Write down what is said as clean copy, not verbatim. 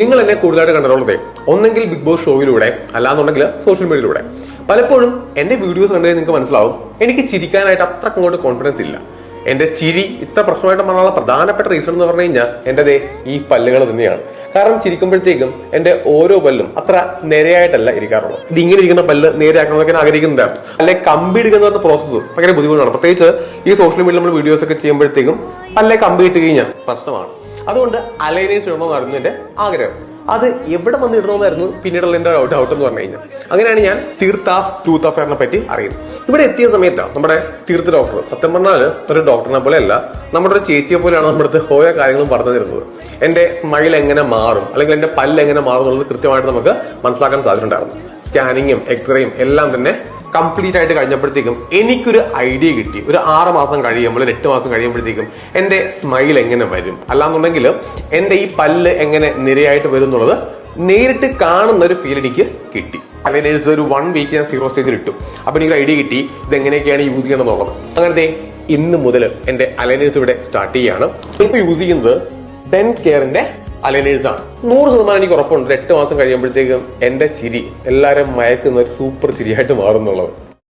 നിങ്ങൾ എന്നെ കൂടുതലായിട്ട് കണ്ടിട്ടുള്ളത് ഒന്നെങ്കിൽ ബിഗ് ബോസ് ഷോയിലൂടെ അല്ലാന്നുണ്ടെങ്കിൽ സോഷ്യൽ മീഡിയയിലൂടെ. പലപ്പോഴും എന്റെ വീഡിയോസ് കണ്ടു നിങ്ങൾക്ക് മനസ്സിലാവും എനിക്ക് ചിരിക്കാനായിട്ട് അത്രക്ക് അങ്ങോട്ട് കോൺഫിഡൻസ് ഇല്ല. എന്റെ ചിരി ഇത്ര പ്രശ്നമായിട്ട് പറയാനുള്ള പ്രധാനപ്പെട്ട റീസൺ എന്ന് പറഞ്ഞു കഴിഞ്ഞാൽ എന്റെ ഈ പല്ലുകൾ തന്നെയാണ്. കാരണം ചിരിക്കുമ്പോഴത്തേക്കും എന്റെ ഓരോ പല്ലും അത്ര നേരെയായിട്ടല്ല ഇരിക്കാറുള്ളത്. ഇത് ഇങ്ങനെ ഇരിക്കുന്ന പല്ല് നേരെയാക്കണമെന്നൊക്കെ ആഗ്രഹിക്കുന്നുണ്ടായിരുന്നു. അല്ലെ കമ്പി എടുക്കുന്ന പ്രോസസ്സ് ഭയങ്കര ബുദ്ധിമുട്ടാണ്. പ്രത്യേകിച്ച് ഈ സോഷ്യൽ മീഡിയയിൽ നമ്മൾ വീഡിയോസ് ഒക്കെ ചെയ്യുമ്പോഴത്തേക്കും പല്ലെ കമ്പി ഇട്ട് കഴിഞ്ഞാൽ പ്രശ്നമാണ്. അതുകൊണ്ട് അലൈനേഴ്സ് ഇടണമെന്നായിരുന്നു എന്റെ ആഗ്രഹം. അത് എവിടെ വന്ന് ഇടണമെന്നായിരുന്നു പിന്നീടുള്ള എന്റെ ഡൗട്ട് എന്ന് പറഞ്ഞു കഴിഞ്ഞാൽ. അങ്ങനെയാണ് ഞാൻ തീർത്ഥാസ് ടൂത്ത് അഫെയറിനെ പറ്റി അറിയുന്നത്. ഇവിടെ എത്തിയ സമയത്താണ് നമ്മുടെ തീർത്ത് ഡോക്ടർ, സത്യം പറഞ്ഞാൽ ഒരു ഡോക്ടറിനെ പോലെ അല്ല, നമ്മുടെ ഒരു ചേച്ചിയെ പോലെയാണ് നമ്മുടെ അടുത്ത് ഓരോ കാര്യങ്ങളും പറഞ്ഞു തരുന്നത്. എന്റെ സ്മൈൽ എങ്ങനെ മാറും അല്ലെങ്കിൽ എന്റെ പല്ല് എങ്ങനെ മാറും എന്നുള്ളത് കൃത്യമായിട്ട് നമുക്ക് മനസ്സിലാക്കാൻ സാധിച്ചിട്ടുണ്ടായിരുന്നു. സ്കാനിങ്ങും എക്സ്റേയും എല്ലാം തന്നെ കംപ്ലീറ്റ് ആയിട്ട് കഴിഞ്ഞപ്പോഴത്തേക്കും എനിക്കൊരു ഐഡിയ കിട്ടി. ഒരു 6 മാസം കഴിയുമ്പോൾ 8 മാസം കഴിയുമ്പോഴത്തേക്കും എന്റെ സ്മൈൽ എങ്ങനെ വരും, അല്ലാന്നുണ്ടെങ്കിൽ എന്റെ ഈ പല്ല് എങ്ങനെ നിരയായിട്ട് വരും എന്നുള്ളത് നേരിട്ട് കാണുന്ന ഒരു ഫീൽ എനിക്ക് കിട്ടി. അല്ലെങ്കിൽ ഒരു 1 വീക്ക് ഞാൻ 0 സ്റ്റേജിൽ ഇട്ടു. അപ്പൊ എനിക്കൊരു ഐഡിയ കിട്ടി ഇത് എങ്ങനെയൊക്കെയാണ് യൂസ് ചെയ്യണം എന്നുള്ളത്. അങ്ങനത്തെ ഇന്ന് മുതൽ എന്റെ അലൈനേഴ്സ് ഇവിടെ സ്റ്റാർട്ട് ചെയ്യാണ്. ഇപ്പൊ യൂസ് ചെയ്യുന്നത് ഡെൻ കെയറിന്റെ അലൈനേഴ്സ് ആണ്. 100% എനിക്ക് ഉറപ്പുണ്ട് 8 മാസം കഴിയുമ്പോഴത്തേക്കും എന്റെ ചിരി എല്ലാവരും മയക്കുന്ന ഒരു സൂപ്പർ ചിരിയായിട്ട് മാറുന്നുള്ളത്.